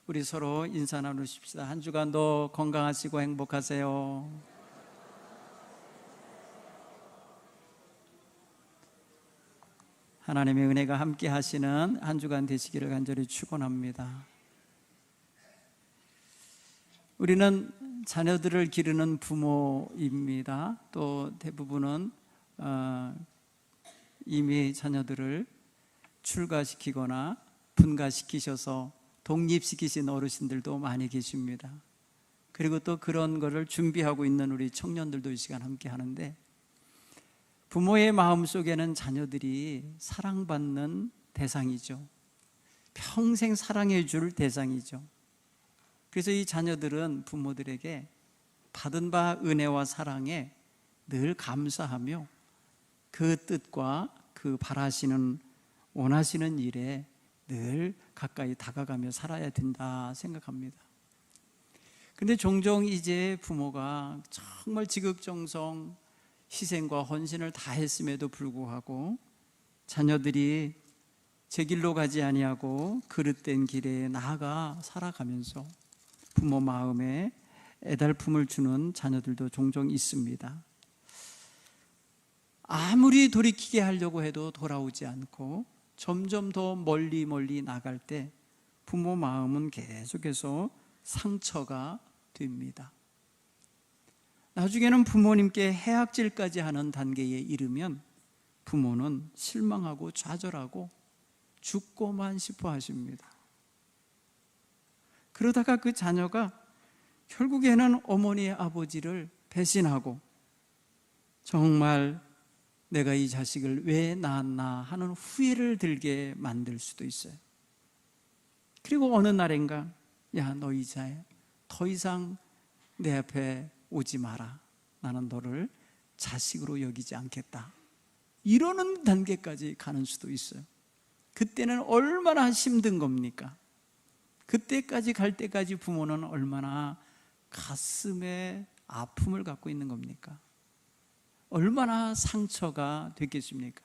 우리 서로 인사 나누십시다. 한 주간도 건강하시고 행복하세요. 하나님의 은혜가 함께 하시는 한 주간 되시기를 간절히 축원합니다. 우리는 자녀들을 기르는 부모입니다. 또 대부분은 이미 자녀들을 출가시키거나 분가시키셔서 독립시키신 어르신들도 많이 계십니다. 그리고 또 그런 거를 준비하고 있는 우리 청년들도 이 시간 함께 하는데, 부모의 마음속에는 자녀들이 사랑받는 대상이죠. 평생 사랑해 줄 대상이죠. 그래서 이 자녀들은 부모들에게 받은 바 은혜와 사랑에 늘 감사하며 그 뜻과 그 바라시는 원하시는 일에 늘 가까이 다가가며 살아야 된다 생각합니다. 그런데 종종 이제 부모가 정말 지극정성 희생과 헌신을 다했음에도 불구하고 자녀들이 제 길로 가지 아니하고 그릇된 길에 나아가 살아가면서 부모 마음에 애달픔을 주는 자녀들도 종종 있습니다. 아무리 돌이키게 하려고 해도 돌아오지 않고 점점 더 멀리 나갈 때 부모 마음은 계속해서 상처가 됩니다. 나중에는 부모님께 해악질까지 하는 단계에 이르면 부모는 실망하고 좌절하고 죽고만 싶어 하십니다. 그러다가 그 자녀가 결국에는 어머니 아버지를 배신하고 정말 내가 이 자식을 왜 낳았나 하는 후회를 들게 만들 수도 있어요. 그리고 어느 날인가, 야, 너 이제 더 이상 내 앞에 오지 마라. 나는 너를 자식으로 여기지 않겠다. 이러는 단계까지 가는 수도 있어요. 그때는 얼마나 힘든 겁니까? 그때까지 갈 때까지 부모는 얼마나 가슴에 아픔을 갖고 있는 겁니까? 얼마나 상처가 됐겠습니까?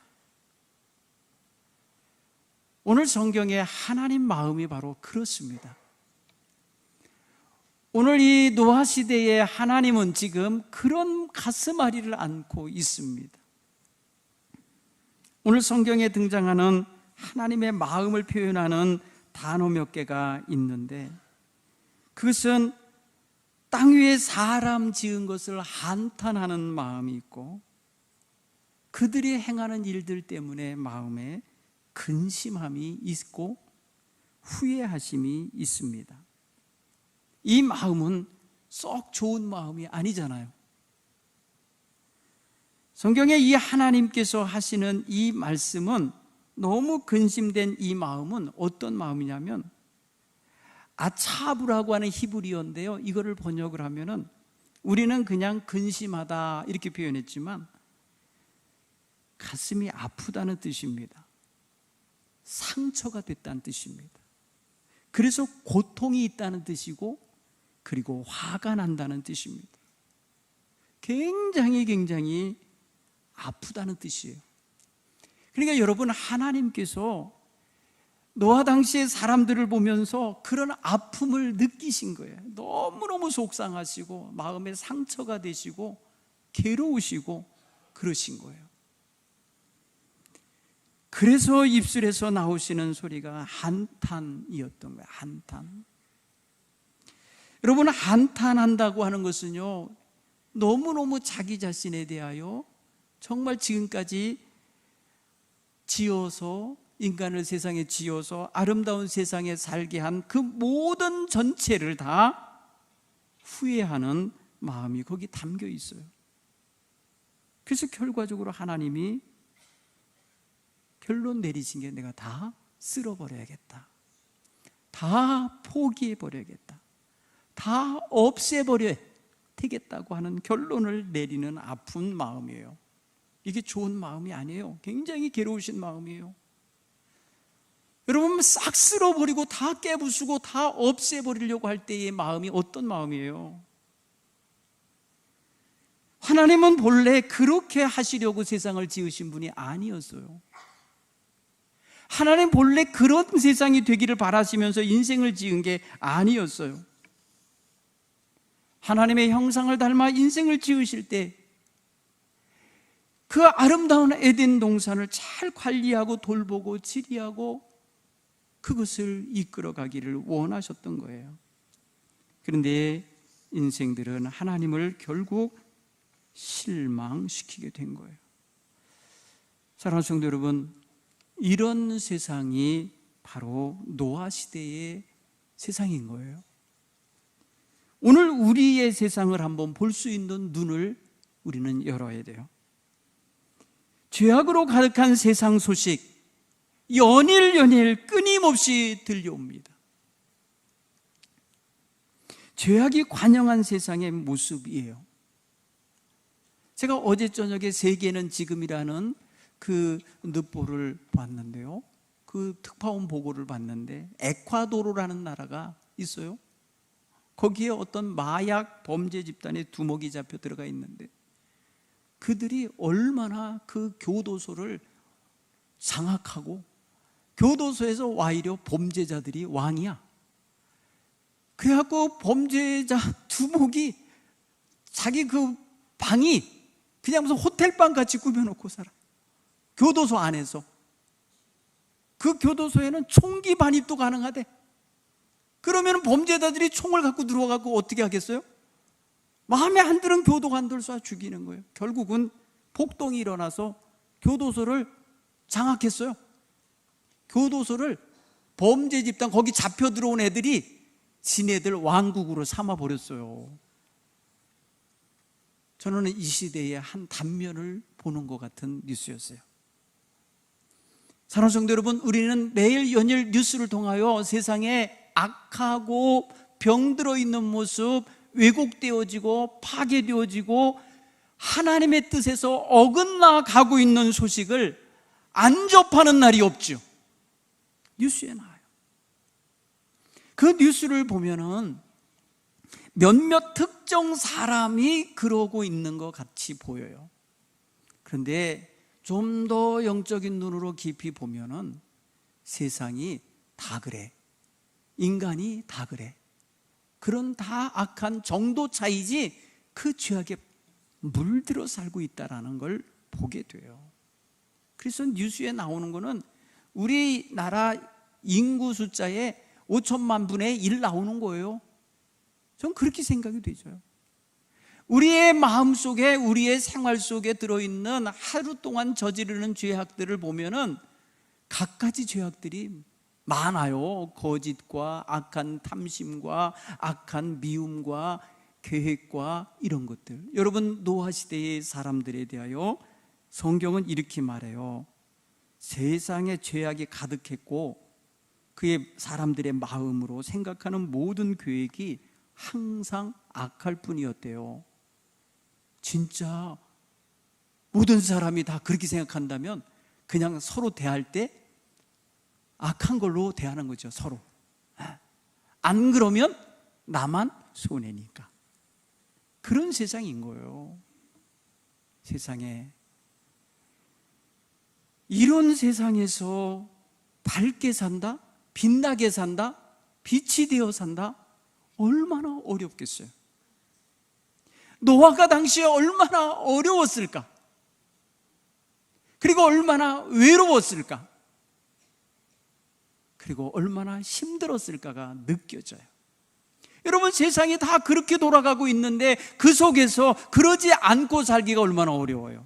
오늘 성경의 하나님 마음이 바로 그렇습니다. 오늘 이 노아 시대에 하나님은 지금 그런 가슴앓이를 안고 있습니다. 오늘 성경에 등장하는 하나님의 마음을 표현하는 단어 몇 개가 있는데, 그것은 땅 위에 사람 지은 것을 한탄하는 마음이 있고, 그들이 행하는 일들 때문에 마음에 근심함이 있고 후회하심이 있습니다. 이 마음은 썩 좋은 마음이 아니잖아요. 성경에 이 하나님께서 하시는 이 말씀은, 너무 근심된 이 마음은 어떤 마음이냐면 아차브라고 하는 히브리어인데요, 이거를 번역을 하면은 우리는 그냥 근심하다 이렇게 표현했지만 가슴이 아프다는 뜻입니다. 상처가 됐다는 뜻입니다. 그래서 고통이 있다는 뜻이고, 그리고 화가 난다는 뜻입니다. 굉장히 아프다는 뜻이에요. 그러니까 여러분, 하나님께서 노아 당시의 사람들을 보면서 그런 아픔을 느끼신 거예요. 너무너무 속상하시고 마음에 상처가 되시고 괴로우시고 그러신 거예요. 그래서 입술에서 나오시는 소리가 한탄이었던 거예요. 한탄. 여러분, 한탄한다고 하는 것은요, 너무너무 자기 자신에 대하여 정말 지금까지 지어서, 인간을 세상에 지어서 아름다운 세상에 살게 한 그 모든 전체를 다 후회하는 마음이 거기 담겨 있어요. 그래서 결과적으로 하나님이 결론 내리신 게, 내가 다 쓸어버려야겠다, 다 포기해버려야겠다, 다 없애버려야 되겠다고 하는 결론을 내리는 아픈 마음이에요. 이게 좋은 마음이 아니에요. 굉장히 괴로우신 마음이에요. 여러분, 싹 쓸어버리고 다 깨부수고 다 없애버리려고 할 때의 마음이 어떤 마음이에요? 하나님은 본래 그렇게 하시려고 세상을 지으신 분이 아니었어요. 하나님 본래 그런 세상이 되기를 바라시면서 인생을 지은 게 아니었어요. 하나님의 형상을 닮아 인생을 지으실 때 그 아름다운 에덴 동산을 잘 관리하고 돌보고 지리하고 그것을 이끌어가기를 원하셨던 거예요. 그런데 인생들은 하나님을 결국 실망시키게 된 거예요. 사랑하는 성도 여러분, 이런 세상이 바로 노아 시대의 세상인 거예요. 오늘 우리의 세상을 한번 볼 수 있는 눈을 우리는 열어야 돼요. 죄악으로 가득한 세상 소식 연일 끊임없이 들려옵니다. 죄악이 관영한 세상의 모습이에요. 제가 어제 저녁에 세계는 지금이라는 그 늑보를 봤는데요, 그 특파원 보고를 봤는데 에콰도르라는 나라가 있어요. 거기에 어떤 마약 범죄 집단의 두목이 잡혀 들어가 있는데 그들이 얼마나 그 교도소를 장악하고 교도소에서 오히려 범죄자들이 왕이야. 그래갖고 범죄자 두목이 자기 그 방이 그냥 무슨 호텔방 같이 꾸며놓고 살아. 교도소 안에서. 그 교도소에는 총기 반입도 가능하대. 그러면 범죄자들이 총을 갖고 들어와갖고 어떻게 하겠어요? 마음에 안 드는 교도관들 쏴 죽이는 거예요. 결국은 폭동이 일어나서 교도소를 장악했어요. 교도소를 범죄 집단, 거기 잡혀 들어온 애들이 지네들 왕국으로 삼아버렸어요. 저는 이 시대의 한 단면을 보는 것 같은 뉴스였어요. 사랑하는 성도 여러분, 우리는 매일 연일 뉴스를 통하여 세상에 악하고 병들어 있는 모습, 왜곡되어지고 파괴되어지고 하나님의 뜻에서 어긋나 가고 있는 소식을 안 접하는 날이 없죠. 뉴스에 나와요. 그 뉴스를 보면은 몇몇 특정 사람이 그러고 있는 것 같이 보여요. 그런데 좀 더 영적인 눈으로 깊이 보면은 세상이 다 그래. 인간이 다 그래. 그런 다 악한 정도 차이지 그 죄악에 물들어 살고 있다는 걸 보게 돼요. 그래서 뉴스에 나오는 거는 우리나라 인구 숫자의 5천만 분의 1 나오는 거예요. 전 그렇게 생각이 되죠. 우리의 마음 속에, 우리의 생활 속에 들어있는 하루 동안 저지르는 죄악들을 보면은 갖가지 죄악들이 많아요. 거짓과 악한 탐심과 악한 미움과 계획과 이런 것들. 여러분, 노아 시대의 사람들에 대하여 성경은 이렇게 말해요. 세상에 죄악이 가득했고 그의 사람들의 마음으로 생각하는 모든 계획이 항상 악할 뿐이었대요. 진짜 모든 사람이 다 그렇게 생각한다면 그냥 서로 대할 때 악한 걸로 대하는 거죠. 서로. 안 그러면 나만 손해니까. 그런 세상인 거예요. 세상에. 이런 세상에서 밝게 산다? 빛나게 산다? 빛이 되어 산다? 얼마나 어렵겠어요. 노아가 당시에 얼마나 어려웠을까? 그리고 얼마나 외로웠을까? 그리고 얼마나 힘들었을까가 느껴져요. 여러분, 세상이 다 그렇게 돌아가고 있는데 그 속에서 그러지 않고 살기가 얼마나 어려워요.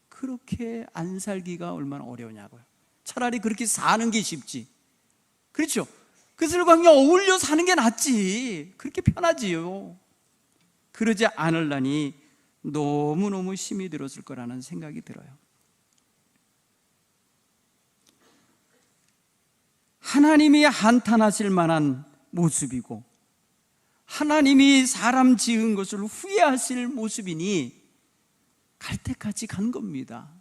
그렇게 안 살기가 얼마나 어려우냐고요. 차라리 그렇게 사는 게 쉽지. 그렇죠? 그들과 그냥 어울려 사는 게 낫지. 그렇게 편하지요. 그러지 않으려니 너무너무 힘이 들었을 거라는 생각이 들어요. 하나님이 한탄하실 만한 모습이고 하나님이 사람 지은 것을 후회하실 모습이니 갈 때까지 간 겁니다.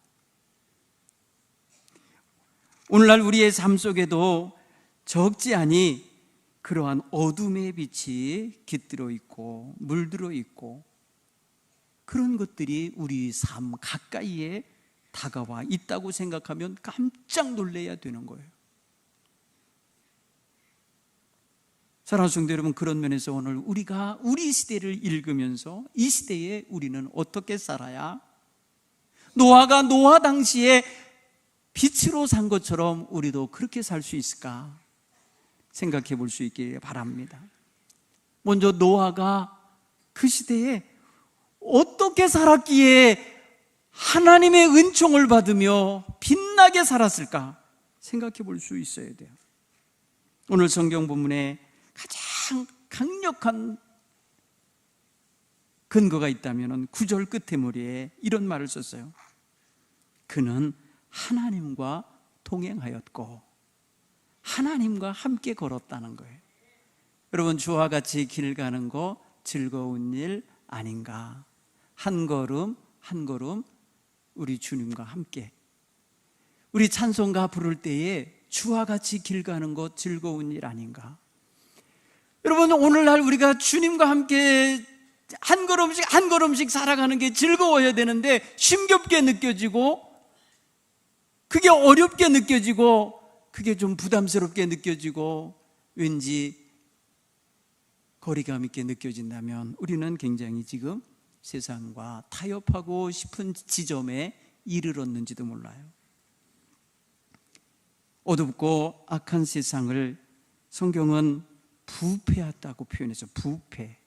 오늘날 우리의 삶 속에도 적지 않이 그러한 어둠의 빛이 깃들어 있고 물들어 있고 그런 것들이 우리 삶 가까이에 다가와 있다고 생각하면 깜짝 놀라야 되는 거예요. 사랑하는 성도 여러분, 그런 면에서 오늘 우리가 우리 시대를 읽으면서 이 시대에 우리는 어떻게 살아야 노아가 노아 당시에 빛으로 산 것처럼 우리도 그렇게 살 수 있을까 생각해 볼 수 있기를 바랍니다. 먼저 노아가 그 시대에 어떻게 살았기에 하나님의 은총을 받으며 빛나게 살았을까 생각해 볼 수 있어야 돼요. 오늘 성경 본문에 가장 강력한 근거가 있다면 9절 끝에 머리에 이런 말을 썼어요. 그는 하나님과 동행하였고 하나님과 함께 걸었다는 거예요. 여러분, 주와 같이 길 가는 거 즐거운 일 아닌가? 한 걸음 한 걸음 우리 주님과 함께, 우리 찬송가 부를 때에 주와 같이 길 가는 거 즐거운 일 아닌가? 여러분, 오늘날 우리가 주님과 함께 한 걸음씩 한 걸음씩 살아가는 게 즐거워야 되는데 힘겹게 느껴지고 그게 어렵게 느껴지고 그게 좀 부담스럽게 느껴지고 왠지 거리감 있게 느껴진다면 우리는 굉장히 지금 세상과 타협하고 싶은 지점에 이르렀는지도 몰라요. 어둡고 악한 세상을 성경은 부패하다고 표현해서 부패,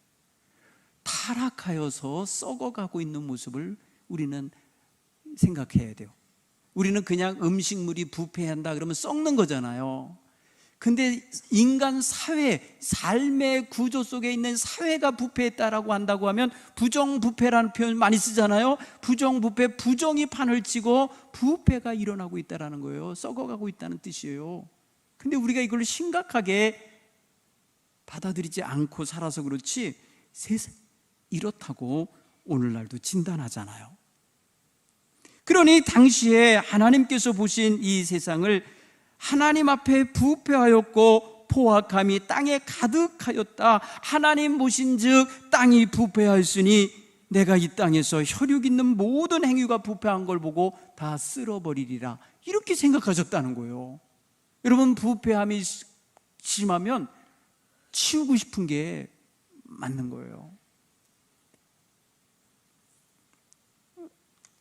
타락하여서 썩어가고 있는 모습을 우리는 생각해야 돼요. 우리는 그냥 음식물이 부패한다 그러면 썩는 거잖아요. 근데 인간 사회, 삶의 구조 속에 있는 사회가 부패했다라고 한다고 하면 부정부패라는 표현 많이 쓰잖아요. 부정부패, 부정이 판을 치고 부패가 일어나고 있다는 거예요. 썩어가고 있다는 뜻이에요. 근데 우리가 이걸 심각하게 받아들이지 않고 살아서 그렇지 세상 이렇다고 오늘날도 진단하잖아요. 그러니 당시에 하나님께서 보신 이 세상을 하나님 앞에 부패하였고 포악함이 땅에 가득하였다. 하나님 보신즉 땅이 부패하였으니 내가 이 땅에서 혈육 있는 모든 행위가 부패한 걸 보고 다 쓸어버리리라. 이렇게 생각하셨다는 거예요. 여러분, 부패함이 심하면 치우고 싶은 게 맞는 거예요.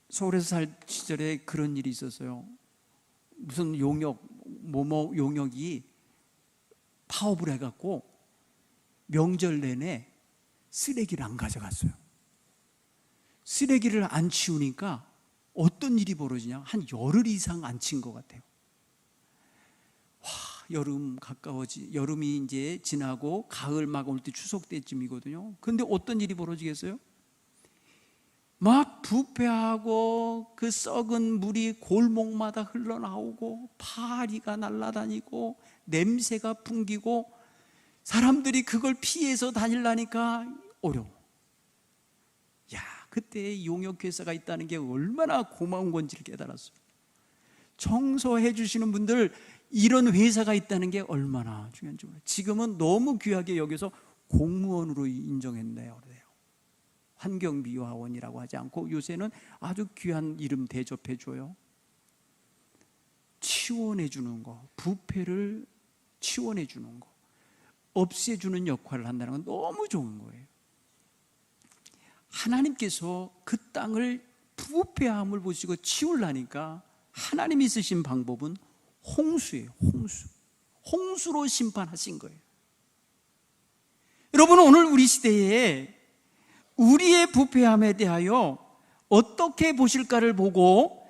서울에서 살 시절에 그런 일이 있었어요. 무슨 용역, 뭐뭐 용역이 파업을 해갖고 명절 내내 쓰레기를 안 가져갔어요. 쓰레기를 안 치우니까 어떤 일이 벌어지냐, 한 열흘 이상 안 친 것 같아요. 와, 여름이 이제 지나고 가을 막 올 때 추석 때쯤이거든요. 근데 어떤 일이 벌어지겠어요? 막 부패하고 그 썩은 물이 골목마다 흘러나오고 파리가 날아다니고 냄새가 풍기고 사람들이 그걸 피해서 다니려니까 어려워. 야, 그때 용역회사가 있다는 게 얼마나 고마운 건지를 깨달았어요. 청소해 주시는 분들, 이런 회사가 있다는 게 얼마나 중요한지 몰라요. 지금은 너무 귀하게 여기서 공무원으로 인정했네요. 환경미화원이라고 하지 않고 요새는 아주 귀한 이름 대접해 줘요. 치원해 주는 거, 부패를 치원해 주는 거, 없애주는 역할을 한다는 건 너무 좋은 거예요. 하나님께서 그 땅을 부패함을 보시고 치우려니까 하나님이 쓰신 방법은 홍수예요. 홍수로 심판하신 거예요. 여러분, 오늘 우리 시대에 우리의 부패함에 대하여 어떻게 보실까를 보고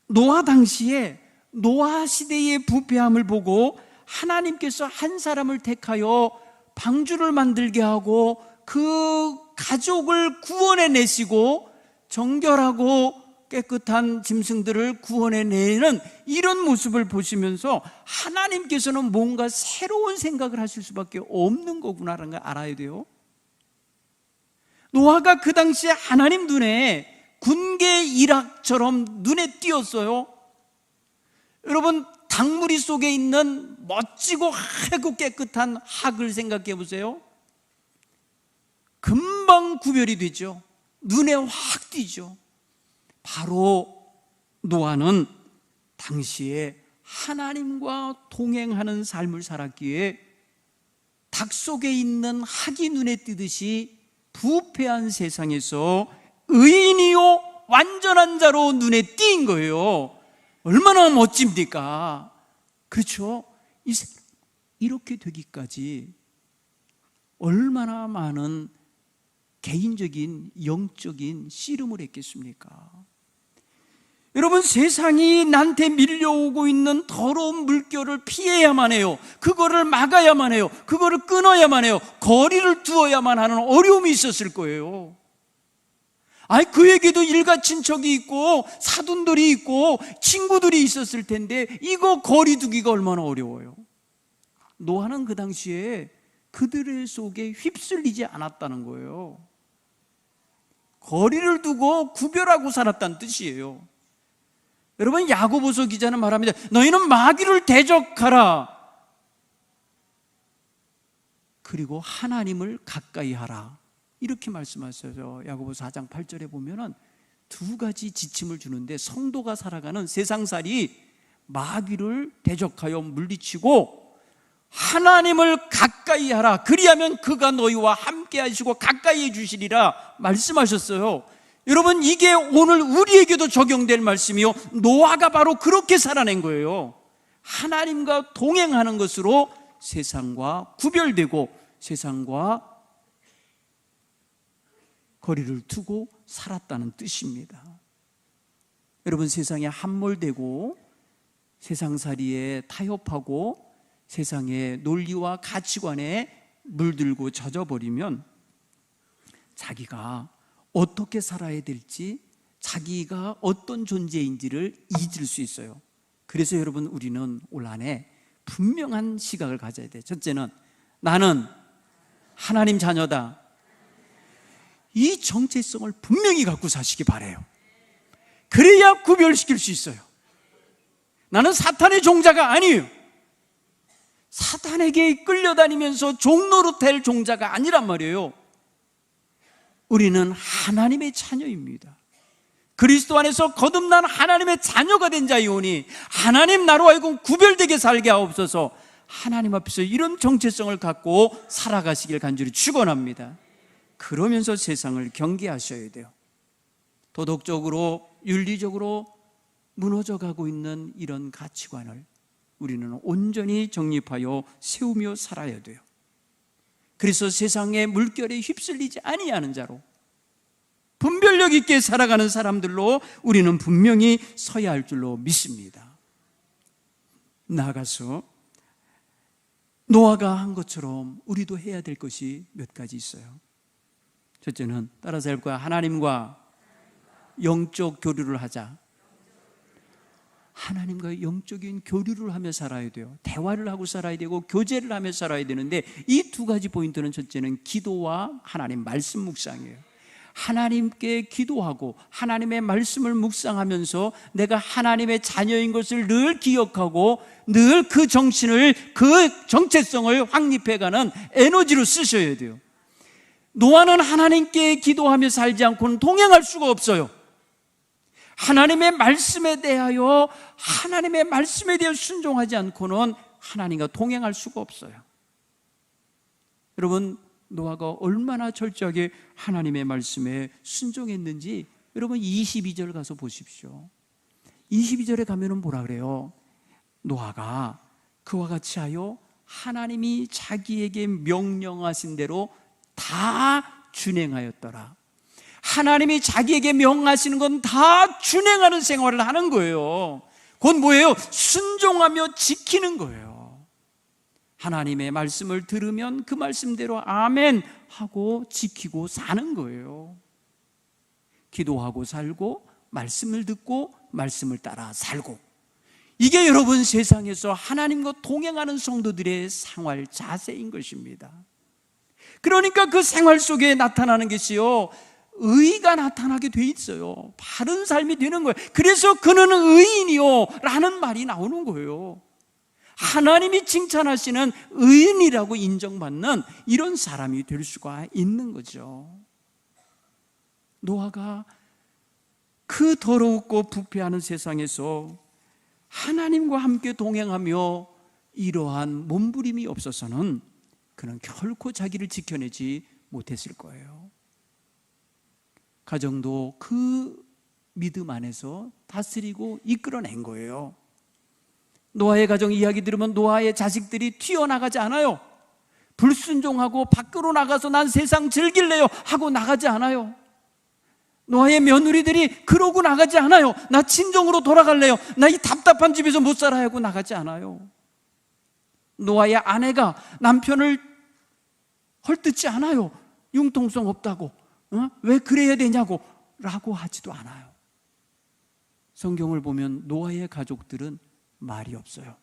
노아 당시에 노아 시대의 부패함을 보고 하나님께서 한 사람을 택하여 방주를 만들게 하고 그 가족을 구원해 내시고 정결하고 깨끗한 짐승들을 구원해 내는 이런 모습을 보시면서 하나님께서는 뭔가 새로운 생각을 하실 수밖에 없는 거구나라는 걸 알아야 돼요. 노아가 그 당시에 하나님 눈에 군계 일학처럼 눈에 띄었어요. 여러분, 닭무리 속에 있는 멋지고 하얗고 깨끗한 학을 생각해 보세요. 금방 구별이 되죠. 눈에 확 띄죠. 바로 노아는 당시에 하나님과 동행하는 삶을 살았기에 닭 속에 있는 학이 눈에 띄듯이 부패한 세상에서 의인이요 완전한 자로 눈에 띈 거예요. 얼마나 멋집니까? 그렇죠? 이렇게 되기까지 얼마나 많은 개인적인 영적인 씨름을 했겠습니까? 여러분, 세상이 나한테 밀려오고 있는 더러운 물결을 피해야만 해요. 그거를 막아야만 해요. 그거를 끊어야만 해요. 거리를 두어야만 하는 어려움이 있었을 거예요. 그에게도 일가 친척이 있고 사돈들이 있고 친구들이 있었을 텐데 이거 거리 두기가 얼마나 어려워요. 노아는 그 당시에 그들의 속에 휩쓸리지 않았다는 거예요. 거리를 두고 구별하고 살았다는 뜻이에요. 여러분, 야고보서 기자는 말합니다. 너희는 마귀를 대적하라. 그리고 하나님을 가까이 하라. 이렇게 말씀하셔서 야고보서 4장 8절에 보면은 두 가지 지침을 주는데, 성도가 살아가는 세상살이 마귀를 대적하여 물리치고 하나님을 가까이 하라. 그리하면 그가 너희와 함께 하시고 가까이 해 주시리라 말씀하셨어요. 여러분, 이게 오늘 우리에게도 적용될 말씀이요, 노아가 바로 그렇게 살아낸 거예요. 하나님과 동행하는 것으로 세상과 구별되고 세상과 거리를 두고 살았다는 뜻입니다. 여러분, 세상에 함몰되고 세상살이에 타협하고 세상의 논리와 가치관에 물들고 젖어버리면 자기가 어떻게 살아야 될지, 자기가 어떤 존재인지를 잊을 수 있어요. 그래서 여러분, 우리는 올 한해 분명한 시각을 가져야 돼요. 첫째는 나는 하나님 자녀다. 이 정체성을 분명히 갖고 사시기 바라요. 그래야 구별시킬 수 있어요. 나는 사탄의 종자가 아니에요. 사탄에게 끌려다니면서 종노릇할 종자가 아니란 말이에요. 우리는 하나님의 자녀입니다. 그리스도 안에서 거듭난 하나님의 자녀가 된 자이오니 하나님 나로 하여금 구별되게 살게 하옵소서. 하나님 앞에서 이런 정체성을 갖고 살아가시길 간절히 축원합니다. 그러면서 세상을 경계하셔야 돼요. 도덕적으로 윤리적으로 무너져가고 있는 이런 가치관을 우리는 온전히 정립하여 세우며 살아야 돼요. 그래서 세상의 물결에 휩쓸리지 아니하는 자로 분별력 있게 살아가는 사람들로 우리는 분명히 서야 할 줄로 믿습니다. 나아가서 노아가 한 것처럼 우리도 해야 될 것이 몇 가지 있어요. 첫째는 따라서 할 거야. 하나님과 영적 교류를 하자. 하나님과 영적인 교류를 하며 살아야 돼요. 대화를 하고 살아야 되고 교제를 하며 살아야 되는데, 이 두 가지 포인트는 첫째는 기도와 하나님 말씀 묵상이에요. 하나님께 기도하고 하나님의 말씀을 묵상하면서 내가 하나님의 자녀인 것을 늘 기억하고 늘 그 정신을, 그 정체성을 확립해가는 에너지로 쓰셔야 돼요. 노아는 하나님께 기도하며 살지 않고는 동행할 수가 없어요. 하나님의 말씀에 대하여, 하나님의 말씀에 대해 순종하지 않고는 하나님과 동행할 수가 없어요. 여러분, 노아가 얼마나 철저하게 하나님의 말씀에 순종했는지 여러분 22절 가서 보십시오. 22절에 가면은 뭐라 그래요? 노아가 그와 같이 하여 하나님이 자기에게 명령하신 대로 다 준행하였더라. 하나님이 자기에게 명하시는 건 다 준행하는 생활을 하는 거예요. 그건 뭐예요? 순종하며 지키는 거예요. 하나님의 말씀을 들으면 그 말씀대로 아멘 하고 지키고 사는 거예요. 기도하고 살고 말씀을 듣고 말씀을 따라 살고, 이게 여러분 세상에서 하나님과 동행하는 성도들의 생활 자세인 것입니다. 그러니까 그 생활 속에 나타나는 것이요, 의가 나타나게 돼 있어요. 바른 삶이 되는 거예요. 그래서 그는 의인이요 라는 말이 나오는 거예요. 하나님이 칭찬하시는 의인이라고 인정받는 이런 사람이 될 수가 있는 거죠. 노아가 그 더럽고 부패하는 세상에서 하나님과 함께 동행하며 이러한 몸부림이 없어서는 그는 결코 자기를 지켜내지 못했을 거예요. 가정도 그 믿음 안에서 다스리고 이끌어낸 거예요. 노아의 가정 이야기 들으면 노아의 자식들이 튀어나가지 않아요. 불순종하고 밖으로 나가서 난 세상 즐길래요 하고 나가지 않아요. 노아의 며느리들이 그러고 나가지 않아요. 나 친정으로 돌아갈래요, 나 이 답답한 집에서 못 살아요 하고 나가지 않아요. 노아의 아내가 남편을 헐뜯지 않아요. 융통성 없다고, 왜 그래야 되냐고 라고 하지도 않아요. 성경을 보면 노아의 가족들은 말이 없어요.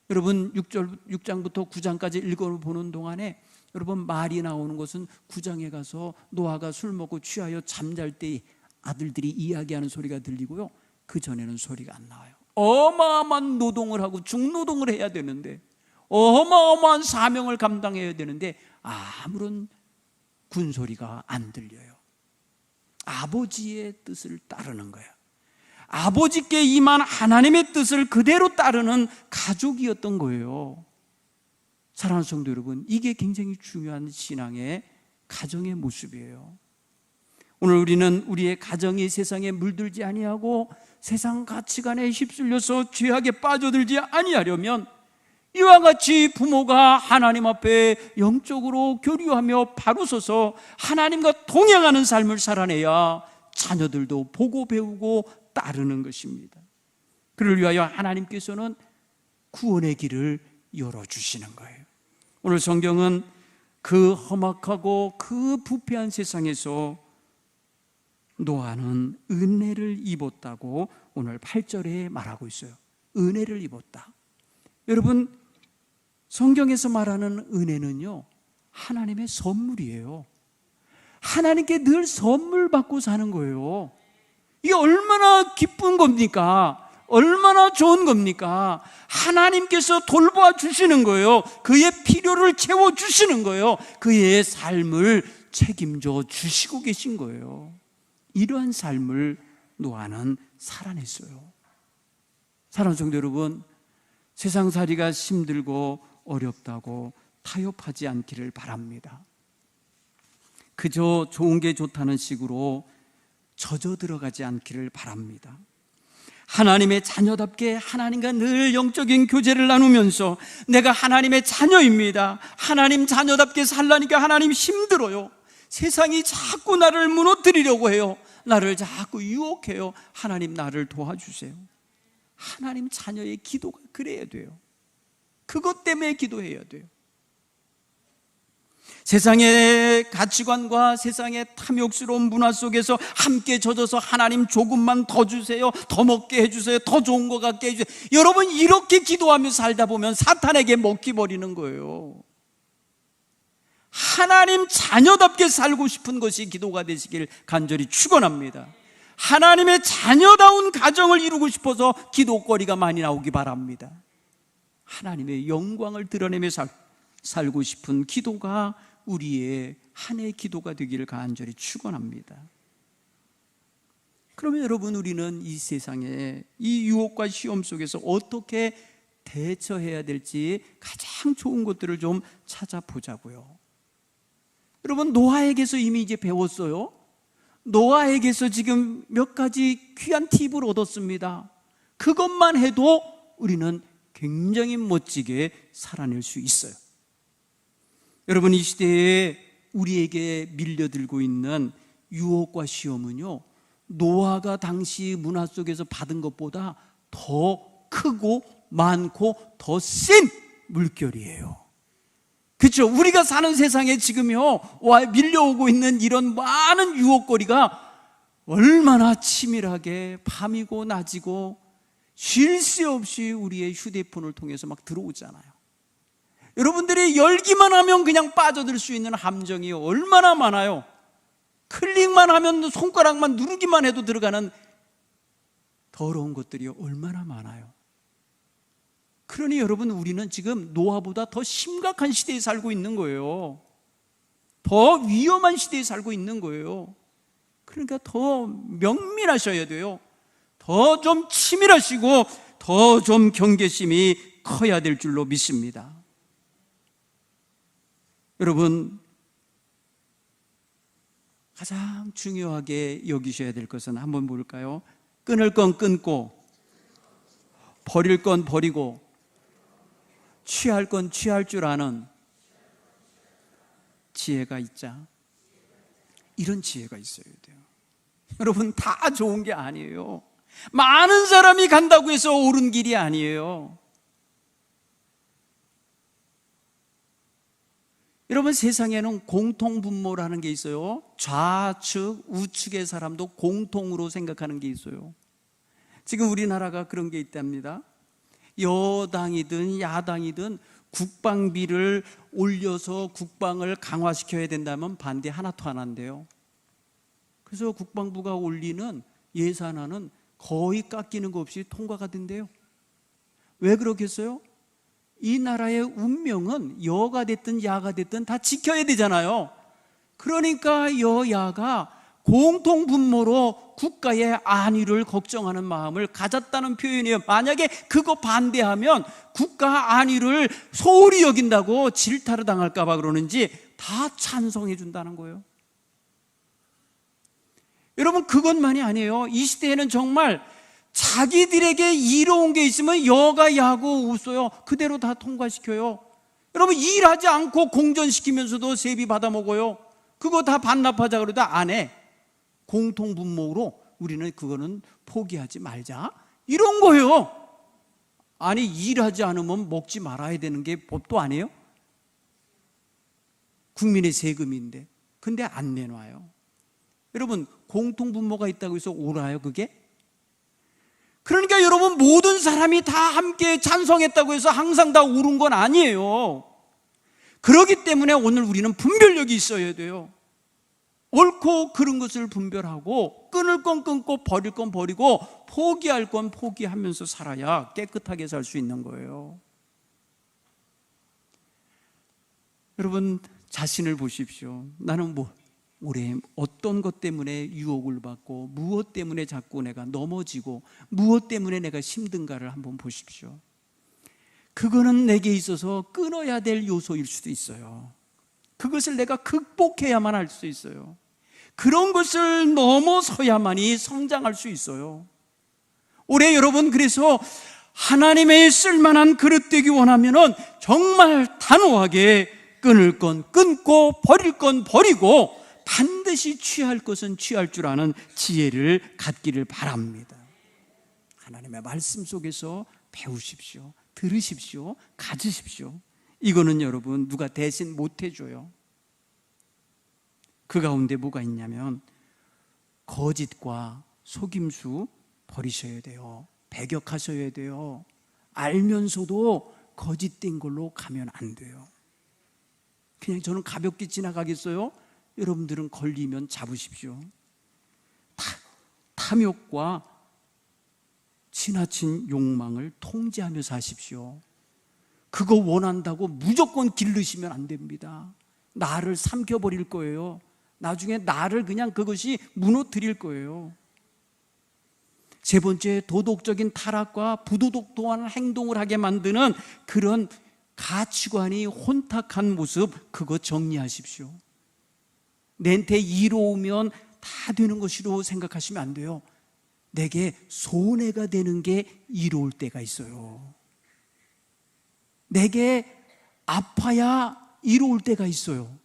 여러분 6장부터 9장까지 읽어보는 동안에 여러분 말이 나오는 것은 9장에 가서 노아가 술 먹고 취하여 잠잘 때 아들들이 이야기하는 소리가 들리고요, 그 전에는 소리가 안 나와요. 어마어마한 노동을 하고 중노동을 해야 되는데, 어마어마한 사명을 감당해야 되는데 아무런 군소리가 안 들려요. 아버지의 뜻을 따르는 거예요. 아버지께 임한 하나님의 뜻을 그대로 따르는 가족이었던 거예요. 사랑하는 성도 여러분, 이게 굉장히 중요한 신앙의 가정의 모습이에요. 오늘 우리는 우리의 가정이 세상에 물들지 아니하고 세상 가치관에 휩쓸려서 죄악에 빠져들지 아니하려면 이와 같이 부모가 하나님 앞에 영적으로 교류하며 바로 서서 하나님과 동행하는 삶을 살아내야 자녀들도 보고 배우고 따르는 것입니다. 그를 위하여 하나님께서는 구원의 길을 열어주시는 거예요. 오늘 성경은 그 험악하고 그 부패한 세상에서 노아는 은혜를 입었다고 오늘 8절에 말하고 있어요. 은혜를 입었다. 여러분, 성경에서 말하는 은혜는요, 하나님의 선물이에요. 하나님께 늘 선물 받고 사는 거예요. 이게 얼마나 기쁜 겁니까? 얼마나 좋은 겁니까? 하나님께서 돌봐 주시는 거예요. 그의 필요를 채워 주시는 거예요. 그의 삶을 책임져 주시고 계신 거예요. 이러한 삶을 노아는 살아냈어요. 사랑하는 성도 여러분, 세상살이가 힘들고 어렵다고 타협하지 않기를 바랍니다. 그저 좋은 게 좋다는 식으로 젖어 들어가지 않기를 바랍니다. 하나님의 자녀답게 하나님과 늘 영적인 교제를 나누면서 내가 하나님의 자녀입니다, 하나님 자녀답게 살라니까 하나님 힘들어요, 세상이 자꾸 나를 무너뜨리려고 해요, 나를 자꾸 유혹해요, 하나님 나를 도와주세요. 하나님 자녀의 기도가 그래야 돼요. 그것 때문에 기도해야 돼요. 세상의 가치관과 세상의 탐욕스러운 문화 속에서 함께 젖어서 하나님 조금만 더 주세요, 더 먹게 해주세요, 더 좋은 거 갖게 해주세요. 여러분, 이렇게 기도하며 살다 보면 사탄에게 먹혀버리는 거예요. 하나님 자녀답게 살고 싶은 것이 기도가 되시길 간절히 축원합니다. 하나님의 자녀다운 가정을 이루고 싶어서 기도거리가 많이 나오기 바랍니다. 하나님의 영광을 드러내며 살고 싶은 기도가 우리의 한 해의 기도가 되기를 간절히 축원합니다. 그러면 여러분, 우리는 이 세상에 이 유혹과 시험 속에서 어떻게 대처해야 될지 가장 좋은 것들을 좀 찾아보자고요. 여러분, 노아에게서 이미 이제 배웠어요. 노아에게서 지금 몇 가지 귀한 팁을 얻었습니다. 그것만 해도 우리는 굉장히 멋지게 살아낼 수 있어요. 여러분, 이 시대에 우리에게 밀려들고 있는 유혹과 시험은요, 노아가 당시 문화 속에서 받은 것보다 더 크고 많고 더 센 물결이에요. 그렇죠? 우리가 사는 세상에 지금요 밀려오고 있는 이런 많은 유혹거리가 얼마나 치밀하게 밤이고 낮이고 쉴 새 없이 우리의 휴대폰을 통해서 막 들어오잖아요. 여러분들이 열기만 하면 그냥 빠져들 수 있는 함정이 얼마나 많아요. 클릭만 하면, 손가락만 누르기만 해도 들어가는 더러운 것들이 얼마나 많아요. 그러니 여러분, 우리는 지금 노아보다 더 심각한 시대에 살고 있는 거예요. 더 위험한 시대에 살고 있는 거예요. 그러니까 더 명민하셔야 돼요. 더 좀 치밀하시고 더 좀 경계심이 커야 될 줄로 믿습니다. 여러분, 가장 중요하게 여기셔야 될 것은 한번 볼까요? 끊을 건 끊고, 버릴 건 버리고, 취할 건 취할 줄 아는 지혜가 있자. 이런 지혜가 있어야 돼요. 여러분, 다 좋은 게 아니에요. 많은 사람이 간다고 해서 옳은 길이 아니에요. 여러분, 세상에는 공통분모라는 게 있어요. 좌측, 우측의 사람도 공통으로 생각하는 게 있어요. 지금 우리나라가 그런 게 있답니다. 여당이든 야당이든 국방비를 올려서 국방을 강화시켜야 된다면 반대 하나도 안 한대요. 그래서 국방부가 올리는 예산안은 거의 깎이는 거 없이 통과가 된대요. 왜 그렇겠어요? 이 나라의 운명은 여가 됐든 야가 됐든 다 지켜야 되잖아요. 그러니까 여야가 공통분모로 국가의 안위를 걱정하는 마음을 가졌다는 표현이에요. 만약에 그거 반대하면 국가 안위를 소홀히 여긴다고 질타를 당할까 봐 그러는지 다 찬성해 준다는 거예요. 여러분, 그것만이 아니에요. 이 시대에는 정말 자기들에게 이로운 게 있으면 여가 야구 없어요. 그대로 다 통과시켜요. 여러분, 일하지 않고 공전시키면서도 세비 받아먹어요. 그거 다 반납하자 그러다 안 해. 공통분모로 우리는 그거는 포기하지 말자, 이런 거예요. 아니, 일하지 않으면 먹지 말아야 되는 게 법도 아니에요? 국민의 세금인데. 근데 안 내놔요. 여러분, 공통분모가 있다고 해서 옳아요, 그게? 그러니까 여러분, 모든 사람이 다 함께 찬성했다고 해서 항상 다 옳은 건 아니에요. 그렇기 때문에 오늘 우리는 분별력이 있어야 돼요. 옳고 그른 것을 분별하고, 끊을 건 끊고 버릴 건 버리고 포기할 건 포기하면서 살아야 깨끗하게 살 수 있는 거예요. 여러분, 자신을 보십시오. 나는 올해 어떤 것 때문에 유혹을 받고, 무엇 때문에 자꾸 내가 넘어지고, 무엇 때문에 내가 힘든가를 한번 보십시오. 그거는 내게 있어서 끊어야 될 요소일 수도 있어요. 그것을 내가 극복해야만 할 수 있어요. 그런 것을 넘어서야만이 성장할 수 있어요. 올해 여러분, 그래서 하나님의 쓸만한 그릇 되기 원하면은 정말 단호하게 끊을 건 끊고 버릴 건 버리고 반드시 취할 것은 취할 줄 아는 지혜를 갖기를 바랍니다. 하나님의 말씀 속에서 배우십시오. 들으십시오. 가지십시오. 이거는 여러분 누가 대신 못 해줘요. 그 가운데 뭐가 있냐면 거짓과 속임수 버리셔야 돼요. 배격하셔야 돼요. 알면서도 거짓된 걸로 가면 안 돼요. 그냥 저는 가볍게 지나가겠어요? 여러분들은 걸리면 잡으십시오. 탐욕과 지나친 욕망을 통제하며 사십시오. 그거 원한다고 무조건 기르시면 안 됩니다. 나를 삼켜버릴 거예요. 나중에 나를 그냥 그것이 무너뜨릴 거예요. 세 번째, 도덕적인 타락과 부도덕한 행동을 하게 만드는 그런 가치관이 혼탁한 모습, 그거 정리하십시오. 내한테 이로우면 다 되는 것이로 생각하시면 안 돼요. 내게 손해가 되는 게 이로울 때가 있어요. 내게 아파야 이로울 때가 있어요.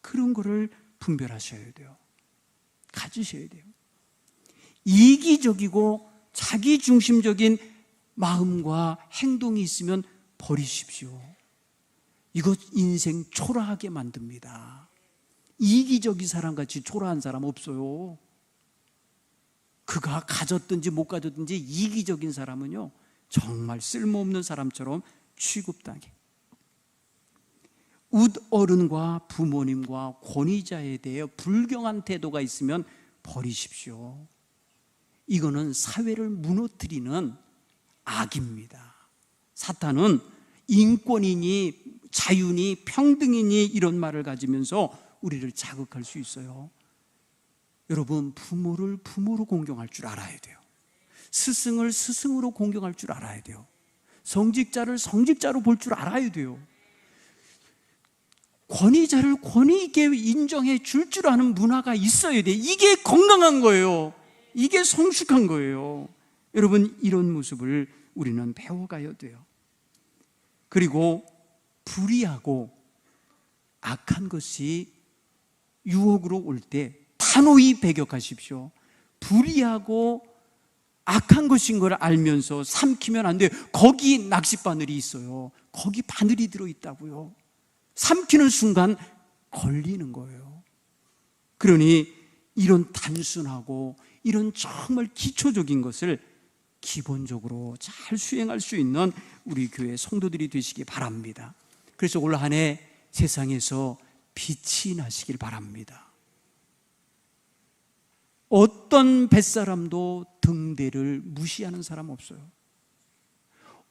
그런 거를 분별하셔야 돼요. 가지셔야 돼요. 이기적이고 자기중심적인 마음과 행동이 있으면 버리십시오. 이거 인생 초라하게 만듭니다. 이기적인 사람같이 초라한 사람 없어요. 그가 가졌든지 못 가졌든지 이기적인 사람은요, 정말 쓸모없는 사람처럼 취급당해. 웃어른과 부모님과 권위자에 대해 불경한 태도가 있으면 버리십시오. 이거는 사회를 무너뜨리는 악입니다. 사탄은 인권이니 자유니 평등이니 이런 말을 가지면서 우리를 자극할 수 있어요. 여러분, 부모를 부모로 공경할 줄 알아야 돼요. 스승을 스승으로 공경할 줄 알아야 돼요. 성직자를 성직자로 볼 줄 알아야 돼요. 권위자를 권위 있게 인정해 줄 줄 아는 문화가 있어야 돼. 이게 건강한 거예요. 이게 성숙한 거예요. 여러분, 이런 모습을 우리는 배워가야 돼요. 그리고 불의하고 악한 것이 유혹으로 올 때 단호히 배격하십시오. 불의하고 악한 것인 걸 알면서 삼키면 안 돼요. 거기 낚싯바늘이 있어요. 거기 바늘이 들어있다고요. 삼키는 순간 걸리는 거예요. 그러니 이런 단순하고 이런 정말 기초적인 것을 기본적으로 잘 수행할 수 있는 우리 교회 성도들이 되시기 바랍니다. 그래서 올 한 해 세상에서 빛이 나시길 바랍니다. 어떤 뱃사람도 등대를 무시하는 사람 없어요.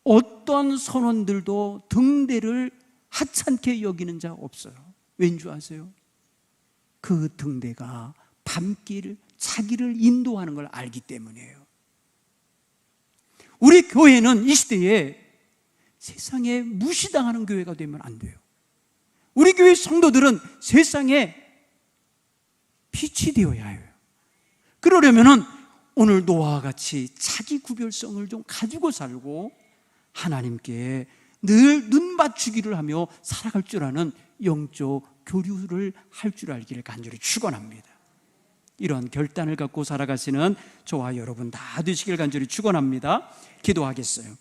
어떤 선원들도 등대를 하찮게 여기는 자 없어요. 왠지 아세요? 그 등대가 밤길 자기를 인도하는 걸 알기 때문이에요. 우리 교회는 이 시대에 세상에 무시당하는 교회가 되면 안 돼요. 우리 교회 성도들은 세상에 빛이 되어야 해요. 그러려면 오늘 노아와 같이 자기 구별성을 좀 가지고 살고 하나님께 늘 눈 맞추기를 하며 살아갈 줄 아는 영적 교류를 할 줄 알기를 간절히 축원합니다. 이러한 결단을 갖고 살아가시는 저와 여러분 다 되시길 간절히 축원합니다. 기도하겠어요.